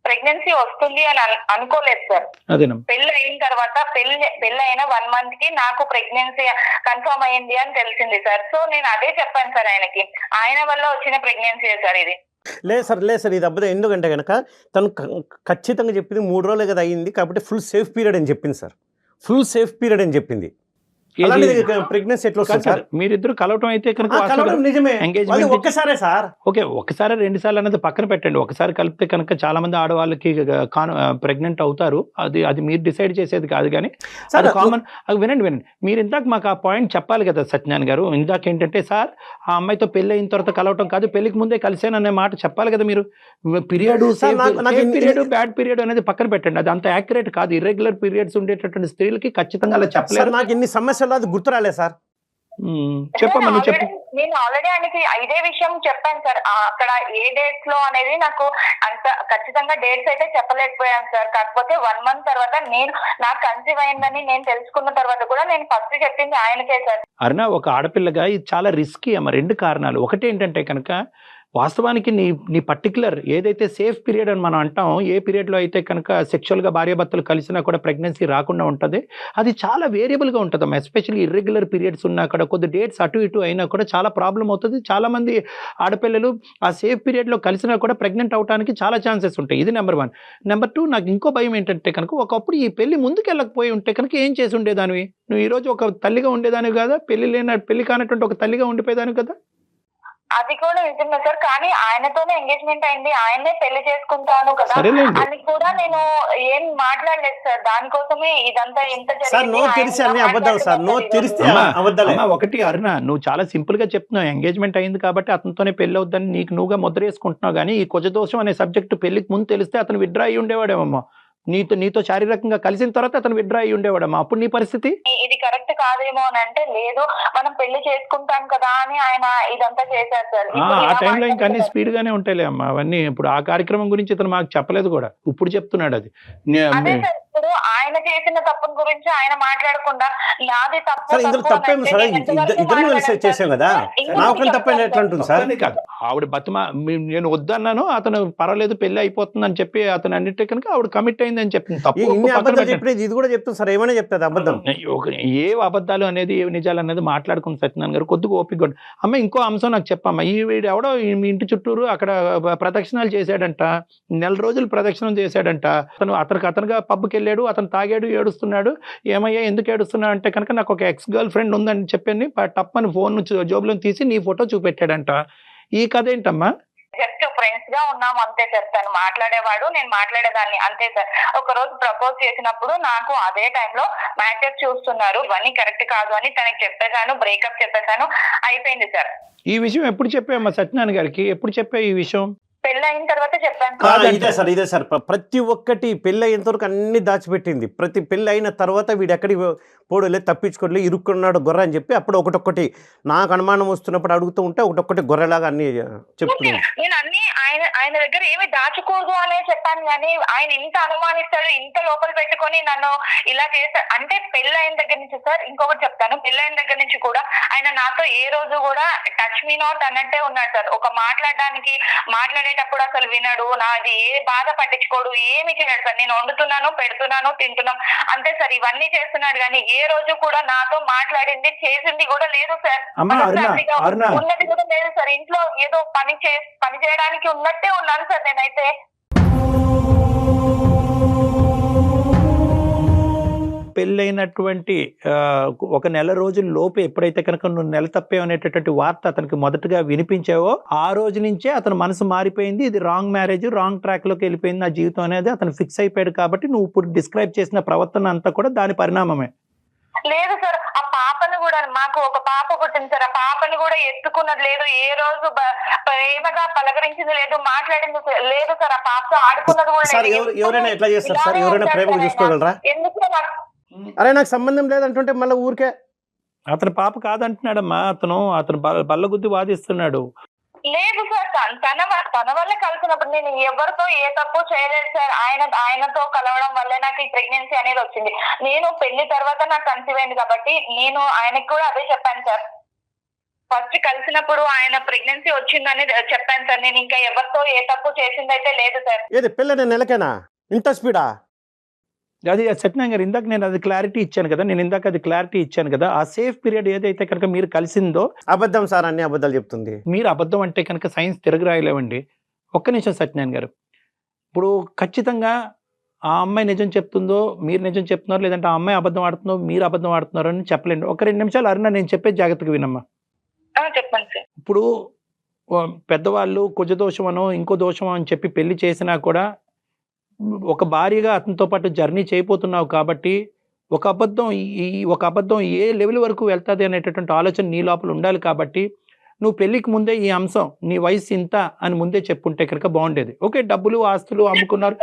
ప్రెగ్నెన్సీ వస్తుంది అని అనుకోలేదు సార్. పెళ్లి అయిన తర్వాత పెళ్లి అయిన 1 month కి నాకు ప్రెగ్నెన్సీ కన్ఫర్మ్ అయ్యింది అని తెలిసింది సార్. సో నేను అదే చెప్పాను సార్ ఆయనకి, ఆయన వల్ల వచ్చిన ప్రెగ్నెన్సీ సార్ ఇది. లేదు సార్, ఇది అబ్బుదే. ఎందుకంటే కనుక తను ఖచ్చితంగా చెప్పింది 3 రోజులే కదా అయ్యింది, కాబట్టి ఫుల్ సేఫ్ పీరియడ్ అని చెప్పింది సార్. ఫుల్ సేఫ్ పీరియడ్ అని చెప్పింది. ప్రెగ్నెన్సీ ఎట్లా వస్తుంది సార్? మీరిద్దరు కలవటం అయితే కనుక నిజమే, ఒక్కసారే సార్. ఓకే, ఒకసారి 2 సార్లు అనేది పక్కన పెట్టండి. ఒకసారి కలిపితే కనుక చాలా మంది ఆడవాళ్ళకి ప్రెగ్నెంట్ అవుతారు. అది మీరు డిసైడ్ చేసేది కాదు. కానీ అది కామన్. వినండి, మీరు ఇందాక మాకు ఆ పాయింట్ చెప్పాలి కదా సత్యనారాయణ గారు. ఇందాక ఏంటంటే, సార్ ఆ అమ్మాయితో పెళ్లి అయిన తర్వాత కలవటం కాదు, పెళ్లికి ముందే కలిసాను అనే మాట చెప్పాలి కదా మీరు. పీరియడ్ బ్యాడ్ పీరియడ్ అనేది పక్కన పెట్టండి, అది అంత యాక్యురేట్ కాదు. ఇర్రెగ్యులర్ పీరియడ్స్ ఉండేటటువంటి స్త్రీలకి ఖచ్చితంగా అలా చెప్పలేదు. నాకు ఇన్ని సమస్యలు అది గుర్తు రాలేదు సార్. చెప్పమ్మా, నువ్వు చెప్పు. నేను ఆల్రెడీ ఆయనకి ఇదే విషయం చెప్పాను సార్. అక్కడ ఏ డేట్స్ లో అనేది నాకు అంత ఖచ్చితంగా డేట్స్ అయితే చెప్పలేకపోయాను సార్. కాకపోతే 1 month తర్వాత నాకు కన్సీవ్ అయిందని నేను తెలుసుకున్న తర్వాత కూడా నేను ఫస్ట్ చెప్పింది ఆయనకే సార్. అరుణ, ఒక ఆడపిల్లగా ఇది చాలా రిస్కీ అమ్మ. 2 కారణాలు. ఒకటి ఏంటంటే కనుక, వాస్తవానికి నీ పర్టికులర్ ఏదైతే సేఫ్ పీరియడ్ అని మనం అంటాం, ఏ పీరియడ్లో అయితే కనుక సెక్షువల్గా భార్యాభర్తలు కలిసినా కూడా ప్రెగ్నెన్సీ రాకుండా ఉంటుంది, అది చాలా వేరియబుల్గా ఉంటుందమ్మా. ఎస్పెషల్లీ ఇర్రెగ్యులర్ పీరియడ్స్ ఉన్నా కూడా, కొద్ది డేట్స్ అటు ఇటు అయినా కూడా చాలా ప్రాబ్లం అవుతుంది. చాలామంది ఆడపిల్లలు ఆ సేఫ్ పీరియడ్లో కలిసినా కూడా ప్రెగ్నెంట్ అవడానికి చాలా ఛాన్సెస్ ఉంటాయి. ఇది నెంబర్ 1. నెంబర్ 2, నాకు ఇంకో భయం ఏంటంటే కనుక, ఒకప్పుడు ఈ పెళ్లి ముందుకు వెళ్ళకపోయి ఉంటే కనుక ఏం చేసి ఉండేదానివి నువ్వు? ఈరోజు ఒక తల్లిగా ఉండేదానివి కదా, పెళ్లి కానటువంటి ఒక తల్లిగా ఉండిపోయేదానివి కదా. అది కూడా నిజమే సార్, కానీ ఆయనతోనే ఎంగేజ్మెంట్ అయింది, ఆయన్నే పెళ్లి చేసుకుంటాను కదా సరేలేండి. అని కూడా నేను ఏం మాట్లాడలేదు సార్. దానికోసమే ఇదంతా ఎంత సార్ నో తెరిస్తే అన్ని అబద్ధాలు సార్, నో తెరిస్తే అమ్మా, అబద్ధాలే. అమ్మా, ఒకటి అరుణ, నువ్వు చాలా సింపుల్ గా చెప్తున్నావు, ఎంగేజ్మెంట్ అయింది కాబట్టి అతనితోనే పెళ్లి అవుద్దని నీకు నువ్వుగా ముద్ర వేసుకుంటున్నావు. కానీ ఈ కుజదోషం అనే సబ్జెక్ట్ పెళ్లికి ముందు తెలిస్తే అతను విత్డ్రా అయ్యి ఉండేవాడేమమ్మా. నీతో శారీరకంగా కలిసిన తర్వాత అతను విత్డ్రా అయ్యి ఉండేవాడమ్మా. అప్పుడు నీ పరిస్థితి ఇది కరెక్ట్ కాదేమో అని అంటే, లేదు మనం పెళ్లి చేసుకుంటాం కదా అని ఆయన ఇదంతా చేశారు సార్. ఆ టైంలో ఇంకా అన్ని స్పీడ్ గానే ఉంటాయిలే అమ్మా అవన్నీ. ఇప్పుడు ఆ కార్యక్రమం గురించి ఇతను మాకు చెప్పలేదు కూడా, ఇప్పుడు చెప్తున్నాడు అది. అదే సార్, ఇప్పుడు ఆయన చేసిన తప్పుని గురించి ఆయన మాట్లాడకుండా నాది తప్పు సార్ ఇందులో తప్పేమి సార్, ఇద్దరు కలిసి చేసాం కదా, నా ఒక్కరి తప్పని ఎట్లా ఉంటుంది సార్? తప్పని కాదు, ఆవిడ నేను వద్దన్నాను, అతను పర్వాలేదు పెళ్లి అయిపోతుంది అని చెప్పి అతను అన్నిటి కనుక ఆవిడ కమిట్ అయింది అని చెప్పింది. తప్పు ఇన్ని అబద్ధాలు చెప్పేది ఇది కూడా చెప్తుంది సార్, ఏమైనా చెప్తుంది అబద్ధం. ఏ అబద్ధాలు అనేది ఏ నిజాలు అనేది మాట్లాడుకుని సత్యనారాయణ గారు కొద్దిగా ఓపిక కూడా. అమ్మ ఇంకో అంశం నాకు చెప్పమ్మా, ఈ వీడు ఎవడో మీ ఇంటి చుట్టూరు అక్కడ ప్రదక్షిణాలు చేశాడంట, 4 రోజులు ప్రదక్షిణం చేశాడంట. అతనుగా పబ్కి వెళ్ళాడు, అతను తాగాడు, ఏడుస్తున్నాడు. ఏమయ్యా ఎందుకు ఏడుస్తున్నాడు అంటే కనుక నాకు ఒక ఎక్స్ గర్ల్ ఫ్రెండ్ ఉందని చెప్పని టప్పని ఫోన్ జోబులో తీసి నీ ఫోటో చూపెట్టాడంట. ఈ కథ ఏంటమ్మా? జస్ట్ ఫ్రెండ్స్ గా ఉన్నాం అంతే సార్. తను మాట్లాడేవాడు, నేను మాట్లాడేదాన్ని అంతే సార్. ఒక రోజు ప్రపోజ్ చేసినప్పుడు నాకు అదే టైంలో మ్యాచెస్ చూస్తున్నారు, ఇవన్నీ కరెక్ట్ కాదు అని తనకి చెప్పేశాను, బ్రేకప్ చెప్పేశాను, అయిపోయింది సార్. ఈ విషయం ఎప్పుడు చెప్పావమ్మా సత్యనారాయణ గారికి? ఎప్పుడు చెప్పావు ఈ విషయం? పెళ్లి అయిన తర్వాత చెప్పాను. ఇదే సార్ ప్రతి ఒక్కటి పెళ్ళి అయినంత వరకు అన్ని దాచిపెట్టింది. ప్రతి పెళ్ళి అయిన తర్వాత వీడు ఎక్కడికి పోడలే, తప్పించుకోలే, ఇరుక్కున్నాడు గొర్రె అని చెప్పి అప్పుడు ఒకటొక్కటి నాకు అనుమానం వస్తున్నప్పుడు అడుగుతూ ఉంటే ఒకటొక్కటి గొర్రెలాగా అన్ని చెప్తున్నాను. నేను అన్ని ఆయన దగ్గర ఏమి దాచకూడదు అనే చెప్పాను, కానీ ఆయన ఇంత అనుమానిస్తాడు, ఇంత లోపల పెట్టుకొని నన్ను ఇలా చేస్తాడు అంటే. పెళ్లి అయిన దగ్గర నుంచి సార్ ఇంకొకటి చెప్తాను, పెళ్లి అయిన దగ్గర నుంచి కూడా ఆయన నాతో ఏ రోజు కూడా టచ్ మీ నాట్ అన్నట్టే ఉన్నాడు సార్. ఒక మాట్లాడేటప్పుడు అసలు వినడు, నాది ఏ బాధ పట్టించుకోడు, ఏమి చేయడు సార్. నేను వండుతున్నాను, పెడుతున్నాను, తింటున్నాం అంతే సార్. ఇవన్నీ చేస్తున్నాడు కానీ ఏ రోజు కూడా నాతో మాట్లాడింది చేసింది కూడా లేదు సార్. ఉన్నది కూడా లేదు సార్. ఇంట్లో ఏదో పని చేయడానికి ఉన్నట్టే ఉన్నాను సార్ నేనైతే. పెళ్ళైనటువంటి 1 నెల రోజుల లోపు ఎప్పుడైతే కనుక నువ్వు నెల తప్పే అనేటటువంటి వార్త అతనికి మొదటగా వినిపించావో ఆ రోజు నుంచే అతని మనసు మారిపోయింది. ఇది రాంగ్ మ్యారేజ్, రాంగ్ ట్రాక్ లోకి వెళ్ళిపోయింది నా జీవితం అనేది అతను ఫిక్స్ అయిపోయాడు. కాబట్టి నువ్వు ఇప్పుడు డిస్క్రైబ్ చేసిన ప్రవర్తన అంతా కూడా దాని పరిణామమే. లేదు సార్, ఆ పాపను కూడా, మాకు ఒక పాప పుట్టింది సార్, ఆ పాపని కూడా ఎత్తుకున్నది లేదు, ఏ రోజు ప్రేమగా పలకరించింది లేదు, మాట్లాడింది లేదు సార్. ఆ పాపతో ఆడుకున్నది కూడా. ఎవరైనా ఎట్లా చేస్తారు సార్? ఎవరైనా ప్రేమగా చూసుకోగలరా? ఎందుకు అరే నాకు సంబంధం లేదంటుంటే మళ్ళీ ఊరికే అతని పాప కాదంటున్నాడమ్మా. అతను బల్లగుద్ది వాదిస్తున్నాడు. లేదు సార్, తన వల్ల కలిసినప్పుడు నేను ఎవరితో ఏ తప్పు చేయలేదు సార్. ఆయనతో కలవడం వల్లే నాకు ఈ ప్రెగ్నెన్సీ అనేది వచ్చింది. నేను పెళ్లి తర్వాత నాకు కన్సీవ్ అయింది కాబట్టి నేను ఆయనకు కూడా అదే చెప్పాను సార్. ఫస్ట్ కలిసినప్పుడు ఆయన ప్రెగ్నెన్సీ వచ్చిందని చెప్పాను సార్. నేను ఇంకా ఎవరితో ఏ తప్పు చేసిందైతే లేదు సార్. ఏది పెళ్ళైన నెలకేనా ఇంత స్పీడా? అది సత్యనారాయణ గారు ఇందాక నేను అది క్లారిటీ ఇచ్చాను కదా, ఆ సేఫ్ పీరియడ్ ఏదైతే కనుక మీరు కలిసిందో. అబద్ధం సార్, అన్ని అబద్ధాలు చెప్తుంది. మీరు అబద్ధం అంటే కనుక సైన్స్ తిరగరాయలేవండి. ఒక్క నిమిషం సత్యనారాయణ గారు, ఇప్పుడు ఖచ్చితంగా ఆ అమ్మాయి నిజం చెప్తుందో మీరు నిజం చెప్తున్నారు, లేదంటే ఆ అమ్మాయి అబద్ధం ఆడుతుందో మీరు అబద్ధం ఆడుతున్నారో అని చెప్పలేండి. ఒక 2 నిమిషాలు అరుణ నేను చెప్పే జాగ్రత్తగా వినమ్మా. చెప్పండి సార్. ఇప్పుడు పెద్దవాళ్ళు కుజదోషం అనో ఇంకో దోషం అని చెప్పి పెళ్లి చేసినా కూడా ఒక భార్యగా అతనితో పాటు జర్నీ చేయబోతున్నావు కాబట్టి ఒక అబద్ధం ఏ లెవెల్ వరకు వెళ్తుంది అనేటటువంటి ఆలోచన నీ లోపల ఉండాలి. కాబట్టి నువ్వు పెళ్లికి ముందే ఈ అంశం నీ వయసు ఇంత అని ముందే చెప్పుంటే కనుక బాగుండేది. ఓకే, డబ్బులు ఆస్తులు అమ్ముకున్నారు,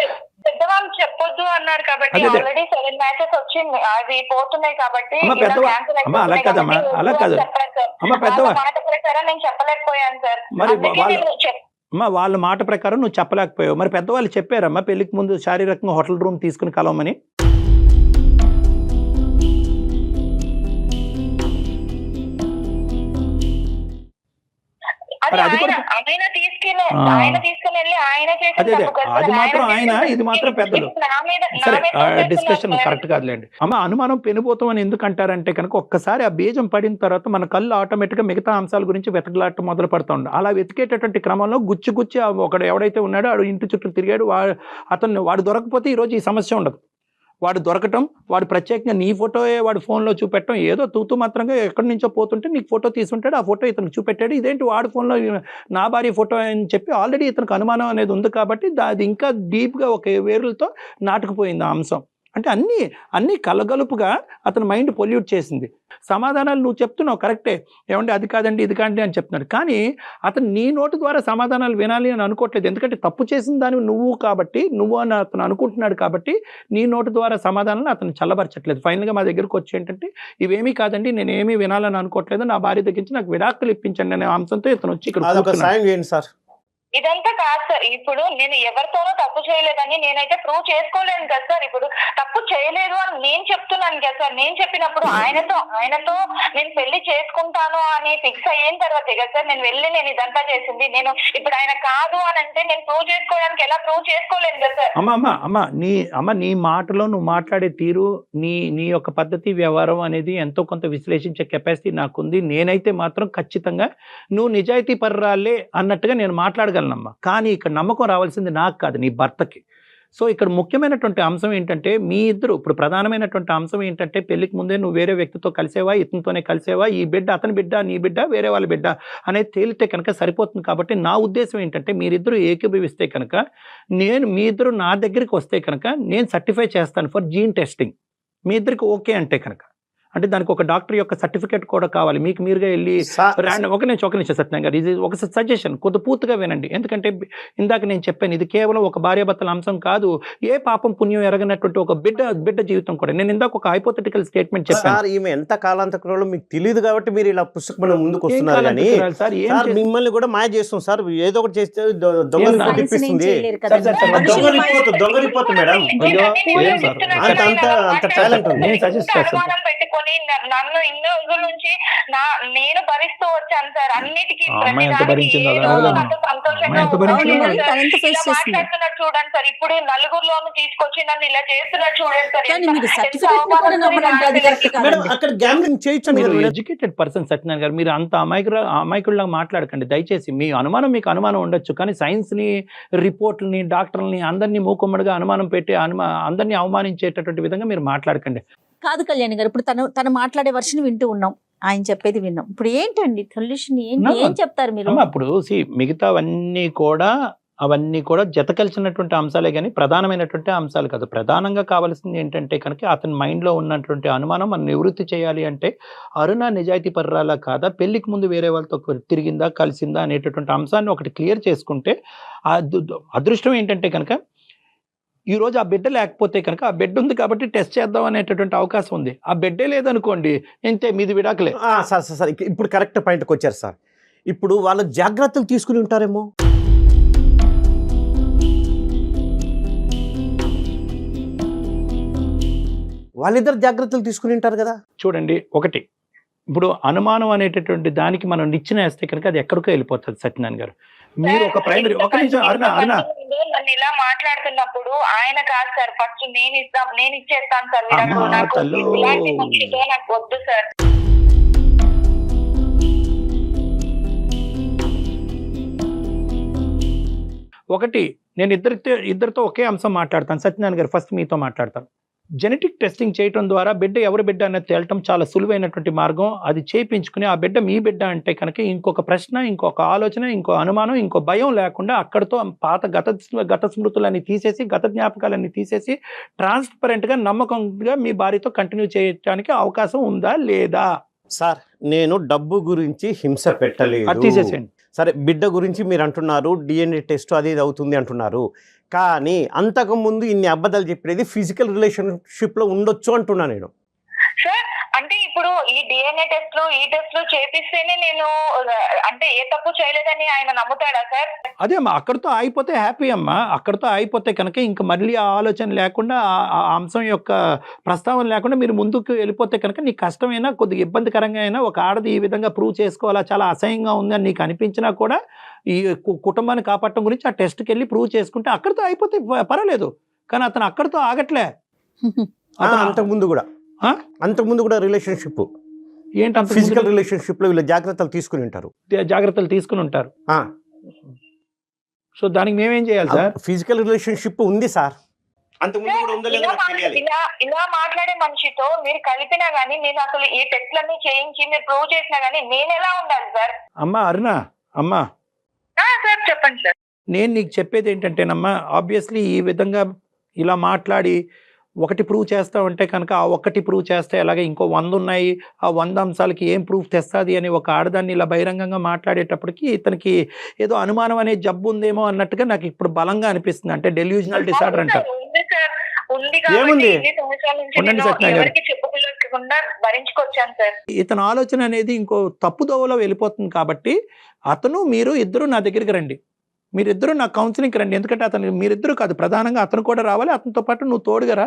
పెద్దవాళ్ళు చెప్పొద్దు అన్నారు కాబట్టి ఆల్రెడీ 7 మ్యాచెస్ వచ్చింది, అవి పోతున్నాయి కాబట్టి అలా కాదమ్మా, అలా కాదు అమ్మ, పెద్దవాళ్ళు మాట ప్రకారం నేను చెప్పలేకపోయాను సార్. అమ్మా వాళ్ళ మాట ప్రకారం నువ్వు చెప్పలేకపోయావు. మరి పెద్దవాళ్ళు చెప్పారమ్మా పెళ్లికి ముందు శారీరకంగా హోటల్ రూమ్ తీసుకుని కలవమని? అది మాత్రం ఆయన, ఇది మాత్రం పెద్దలు. సరే, డిస్కషన్ కరెక్ట్ కాదులేండి. అమ్మ అనుమానం పెనుపోతాం అని ఎందుకు అంటారంటే కనుక ఒక్కసారి ఆ బీజం పడిన తర్వాత మన కళ్ళు ఆటోమేటిక్గా మిగతా అంశాల గురించి వెతకలాట మొదలు పడుతూ ఉండే. అలా వెతికేటటువంటి క్రమంలో గుచ్చి ఒకడు ఎవడైతే ఉన్నాడో వాడు ఇంటి చుట్టూ తిరిగాడు, వాడు దొరకపోతే ఈరోజు ఈ సమస్య ఉండదు. వాడు దొరకటం, వాడు ప్రత్యేకంగా నీ ఫోటోయే వాడు ఫోన్లో చూపెట్టడం, ఏదో తూతూ మాత్రంగా ఎక్కడి నుంచో పోతుంటే నీకు ఫోటో తీసుంటాడు, ఆ ఫోటో ఇతనికి చూపెట్టాడు, ఇదేంటి వాడు ఫోన్లో నా భార్య ఫోటో అని చెప్పి ఆల్రెడీ ఇతనికి అనుమానం అనేది ఉంది కాబట్టి అది ఇంకా డీప్గా ఒక వేరులతో నాటుకుపోయింది ఆ అంశం. అంటే అన్నీ కలగలుపుగా అతని మైండ్ పొల్యూట్ చేసింది. సమాధానాలు నువ్వు చెప్తున్నావు కరెక్టే, ఏమంటే అది కాదండి ఇది కాదండి అని చెప్తున్నాడు, కానీ అతను నీ నోటి ద్వారా సమాధానాలు వినాలి అని అనుకోవట్లేదు. ఎందుకంటే తప్పు చేసిన దాన్ని నువ్వు కాబట్టి, నువ్వు అని అతను అనుకుంటున్నాడు కాబట్టి నీ నోటి ద్వారా సమాధానాలు అతను చల్లబరచట్లేదు. ఫైనల్గా మా దగ్గరకు వచ్చి ఏంటంటే ఇవేమీ కాదండి, నేను ఏమీ వినాలని అనుకోవట్లేదు, నా భార్య దగ్గర నుంచి నాకు విడాకులు ఇప్పించండి అనే అంశంతో ఇతను వచ్చి ఇక్కడ సాయం చేయండి సార్. ఇదంతా కాదు సార్, ఇప్పుడు నేను ఎవరితోనూ తప్పు చేయలేదని నేనైతే ప్రూవ్ చేసుకోలేను కదా సార్. ఇప్పుడు తప్పు చేయలేదు అని నేను చెప్తున్నాను కదా సార్. నేను చెప్పినప్పుడు ఆయనతో నేను పెళ్లి చేసుకుంటాను అని ఫిక్స్ అయిన తర్వాత కదా సార్ నేను ఇదంతా చేసింది. నేను ఇప్పుడు ఆయన కాదు అని అంటే నేను ప్రూవ్ చేసుకోవడానికి ఎలా ప్రూవ్ చేసుకోలేను కదా సార్. అమ్మ నీ మాటలో నువ్వు మాట్లాడే తీరు, నీ యొక్క పద్ధతి వ్యవహారం అనేది ఎంతో కొంత విశ్లేషించే కెపాసిటీ నాకుంది. నేనైతే మాత్రం ఖచ్చితంగా నువ్వు నిజాయితీ పర్రాలే అన్నట్టుగా నేను మాట్లాడగలనమ్మా. కానీ ఇక్కడ నమ్మకం రావాల్సింది నాకు కాదు, నీ భర్తకి. సో ఇక్కడ ముఖ్యమైనటువంటి అంశం ఏంటంటే మీ ఇద్దరు ఇప్పుడు ప్రధానమైనటువంటి అంశం ఏంటంటే పెళ్లికి ముందే నువ్వు వేరే వ్యక్తితో కలిసేవా, ఇతనితోనే కలిసేవా, ఈ బిడ్డ అతని బిడ్డ నీ బిడ్డ వేరే వాళ్ళ బిడ్డ అనేది తేలితే కనుక సరిపోతుంది. కాబట్టి నా ఉద్దేశం ఏంటంటే మీరిద్దరూ ఏకీభవిస్తే కనుక మీ ఇద్దరు నా దగ్గరికి వస్తే కనుక నేను సర్టిఫై చేస్తాను ఫర్ జీన్ టెస్టింగ్. మీ ఇద్దరికి ఓకే అంటే కనుక, అంటే దానికి ఒక డాక్టర్ యొక్క సర్టిఫికేట్ కూడా కావాలి. మీకు మీరుగా వెళ్ళి ఒక నిమిషం సత్యం గారు, ఇది ఒక సజెషన్ కొద్ది పూర్తిగా వినండి. ఎందుకంటే ఇందాక నేను చెప్పాను ఇది కేవలం ఒక భార్యాభర్తల అంశం కాదు, ఏ పాపం పుణ్యం ఎరగనటువంటి ఒక బిడ్డ జీవితం కూడా. నేను ఇందాక ఒక హైపోథెటికల్ స్టేట్మెంట్ చెప్పాను. ఈమె ఎంత కాలాంతరంలో మీకు తెలియదు కాబట్టి మీరు ఇలా పుస్తకం ముందుకు వస్తున్నారు, కానీ మిమ్మల్ని కూడా మాయ చేస్తాం సార్. ఏదో ఒకటి చేస్తే దొంగ రిపోర్ట్ ఇప్పిస్తుంది. దొంగ రిపోర్ట్ మేడం, అంత టాలెంట్ ఉంది. నేను సజెస్ట్ చేస్తాను. నన్ను ఇన్ని రోజుల నుంచి నేను భరిస్తూ వచ్చాను సార్ అన్నిటికీ. మాట్లాడుతున్నట్టు చూడండి సార్, ఇప్పుడు నలుగురిలోనూ తీసుకొచ్చి నన్ను ఇలా చేస్తున్నట్టు చూడండి సార్. ఎడ్యుకేటెడ్ పర్సన్ సత్యనారాయణ గారు, మీరు అంత అమాయకుల్లాగా మాట్లాడకండి దయచేసి. మీ అనుమానం మీకు అనుమానం ఉండొచ్చు, కానీ సైన్స్ ని, రిపోర్ట్లని, డాక్టర్లని అందరినీ మూకుమ్మడిగా అనుమానం పెట్టి అందరినీ అవమానించేటటువంటి విధంగా మీరు మాట్లాడకండి. కాదు కళ్యాణ్ గారు, ఇప్పుడు తను మాట్లాడే వర్షన్ వింటూ ఉన్నాం, ఆయన చెప్పేది విన్నాం. ఇప్పుడు ఏంటండి సొల్యూషన్, ఏం చెప్తారు మీరు? అప్పుడు మిగతా అవన్నీ కూడా జత కలిసినటువంటి అంశాలే కానీ ప్రధానమైనటువంటి అంశాలు కాదు. ప్రధానంగా కావాల్సింది ఏంటంటే కనుక అతని మైండ్లో ఉన్నటువంటి అనుమానం మనం నివృత్తి చేయాలి అంటే అరుణ నిజాయితీ పర్రాలా కాదా, పెళ్లికి ముందు వేరే వాళ్ళతో తిరిగిందా కలిసిందా అనేటటువంటి అంశాన్ని ఒకటి క్లియర్ చేసుకుంటే అదృష్టం ఏంటంటే కనుక ఈ రోజు ఆ బిడ్డ లేకపోతే కనుక ఆ బిడ్డ ఉంది కాబట్టి టెస్ట్ చేద్దాం అనేటటువంటి అవకాశం ఉంది. ఆ బిడ్డే లేదనుకోండి ఇంతే, మీది విడాకులే. సార్ ఇప్పుడు కరెక్ట్ పాయింట్కి వచ్చారు సార్. ఇప్పుడు వాళ్ళు జాగ్రత్తలు తీసుకుని ఉంటారేమో. వాళ్ళిద్దరు జాగ్రత్తలు తీసుకుని ఉంటారు కదా. చూడండి, ఒకటి ఇప్పుడు అనుమానం అనేటటువంటి దానికి మనం నిచ్చెన వేస్తే కనుక అది ఎక్కడికో వెళ్ళిపోతుంది. సత్యనారాయణ గారు, మీరు ఒక ప్రైమరీ ఒక నిమిషం అరుణ నన్ను ఇలా మాట్లాడుతున్నప్పుడు ఆయన కాదు సార్ ఫస్ట్ నేను ఇచ్చేస్తాను సార్, నాకు వద్దు సార్. ఒకటి నేను ఇద్దరితో ఒకే అంశం మాట్లాడతాను. సత్యనారాయణ గారు ఫస్ట్ మీతో మాట్లాడతాను. జెనెటిక్ టెస్టింగ్ చేయడం ద్వారా బిడ్డ ఎవరి బిడ్డ అనేది తేలటం చాలా సులువైనటువంటి మార్గం. అది చేయించుకుని ఆ బిడ్డ మీ బిడ్డ అంటే కనుక ఇంకొక ప్రశ్న, ఇంకొక ఆలోచన, ఇంకో అనుమానం, ఇంకో భయం లేకుండా అక్కడితో పాత గత స్మృతులన్నీ తీసేసి, గత జ్ఞాపకాలన్నీ తీసేసి ట్రాన్స్పరెంట్గా నమ్మకంగా మీ భార్యతో కంటిన్యూ చేయడానికి అవకాశం ఉందా లేదా? సార్ నేను డబ్బు గురించి హింస పెట్టలేదు, తీసేసేయండి. సరే బిడ్డ గురించి మీరు అంటున్నారు, DNA టెస్ట్ అది ఇది అవుతుంది అంటున్నారు, కానీ అంతకుముందు ఇన్ని అబద్ధాలు చెప్పేది ఫిజికల్ రిలేషన్షిప్లో ఉండొచ్చు అంటున్నా నేను. సార్ అంటే ఇప్పుడు ఈ DNA టెస్ట్లు చేపిస్తేనే నేను అంటే ఏ తప్పు చేయలేదని ఆయన నమ్ముతాడా సార్? అదే అమ్మా, అక్కడితో ఆగిపోతే హ్యాపీ అమ్మా. అక్కడితో ఆగిపోతే కనుక ఇంకా మళ్ళీ ఆ ఆలోచన లేకుండా, ఆ అంశం యొక్క ప్రస్తావన లేకుండా మీరు ముందుకు వెళ్ళిపోతే కనుక నీకు కష్టమైనా, కొద్దిగా ఇబ్బందికరంగా అయినా, ఒక ఆడది ఈ విధంగా ప్రూవ్ చేసుకోవాలా, చాలా అసహ్యంగా ఉంది అని నీకు అనిపించినా కూడా ఈ కుటుంబాన్ని కాపాడటం గురించి ఆ టెస్ట్కి వెళ్ళి ప్రూవ్ చేసుకుంటే అక్కడితో అయిపోతే పర్వాలేదు. కానీ అతను అక్కడితో ఆగట్లే. అంతకుముందు కూడా రిలేషన్షిప్ ఏంటి, ఫిజికల్ రిలేషన్షిప్ లో వీళ్ళు జాగ్రత్తలు తీసుకుని ఉంటారు. సో దానికి మేమేం చేయాలి సార్? ఫిజికల్ రిలేషన్షిప్ ఉంది సార్, అంతకుముందు కూడా ఉందో లేదో ఇలా నాకు తెలియాలి. ఇలా మాట్లాడే మనిషితో మీరు కలిపినా గానీ, నేను అసలు ఈ టెస్ట్లన్నీ చేయించి మీరు ప్రూవ్ చేసినా గానీ నేను ఎలా ఉండాలి సార్? అమ్మా అరుణ, అమ్మా సార్ చెప్పండి సార్. నేను నీకు చెప్పేది ఏంటంటేనమ్మా, ఆబ్వియస్లీ ఈ విధంగా ఇలా మాట్లాడి ఒకటి ప్రూవ్ చేస్తావంటే కనుక ఆ ఒక్కటి ప్రూవ్ చేస్తే అలాగే ఇంకో 100 ఉన్నాయి, ఆ 100 అంశాలకి ఏం ప్రూఫ్ తెస్తుంది అని ఒక ఆడదాన్ని ఇలా బహిరంగంగా మాట్లాడేటప్పటికి ఇతనికి ఏదో అనుమానం అనే జబ్బు ఉందేమో అన్నట్టుగా నాకు ఇప్పుడు బలంగా అనిపిస్తుంది. అంటే డెల్యూజనల్ డిసార్డర్ అంటారు. ఉంది సార్, ఉంది ఏముంది? కాబట్టి ఇన్ని సంవత్సరాల నుంచి ఉండండి నేను సత్యనారాయణ గారు. ఎవరికి చెప్పుకోలేకుండా భరించుకొచ్చాను సార్. ఇతని ఆలోచన అనేది ఇంకో తప్పుదోవలో వెళ్ళిపోతుంది కాబట్టి అతను మీరు ఇద్దరు నా దగ్గరికి రండి, మీరిద్దరూ నా కౌన్సిలింగ్కి రండి. ఎందుకంటే అతను మీరిద్దరూ కాదు, ప్రధానంగా అతను కూడా రావాలి, అతనితో పాటు నువ్వు తోడుగా రా.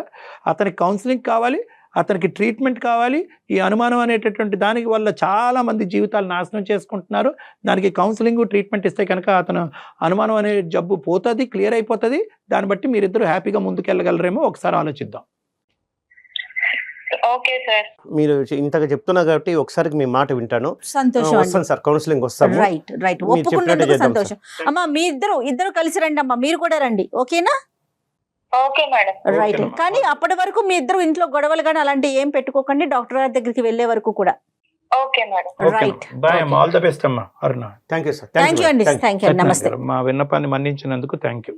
అతనికి కౌన్సిలింగ్ కావాలి, అతనికి ట్రీట్మెంట్ కావాలి. ఈ అనుమానం అనేటటువంటి దానికి వల్ల చాలా మంది జీవితాలు నాశనం చేసుకుంటున్నారు. దానికి కౌన్సిలింగ్ ట్రీట్మెంట్ ఇస్తే కనుక అతను అనుమానం అనే జబ్బు పోతుంది, క్లియర్ అయిపోతుంది. దాన్ని బట్టి మీరిద్దరూ హ్యాపీగా ముందుకెళ్ళగలరేమో ఒకసారి ఆలోచిద్దాం. Okay sir. మీరు ఇంతగా చెప్తున్నా కాబట్టి ఒకసారి మీ మాట వింటాను. సంతోషం వస్తాను సార్, కౌన్సిలింగ్ వస్తాము. రైట్ రైట్, మీరు చెప్పినట్టే ఒప్పుకున్నందుకు చేద్దాం సంతోషం. అమ్మా మీ ఇద్దరు కలిసి రండి అమ్మా, మీరు కూడా రండి, ఓకేనా? Okay madam. రైట్. ఓకేనమ్మా. కానీ అప్పటి వరకు మీ ఇద్దరు ఇంట్లో గొడవలు కానీ అలాంటివి ఏం పెట్టుకోకండి, డాక్టర్ గారి దగ్గరికి వెళ్ళే వరకు కూడా. Okay madam. రైట్. బాయ్ అమ్మా, ఆల్ ద బెస్ట్ అమ్మా Aruna. Thank you sir. Thank you అండి, థ్యాంక్ యూ, నమస్తే. మా విన్నపాన్ని మన్నించినందుకు థ్యాంక్ యూ.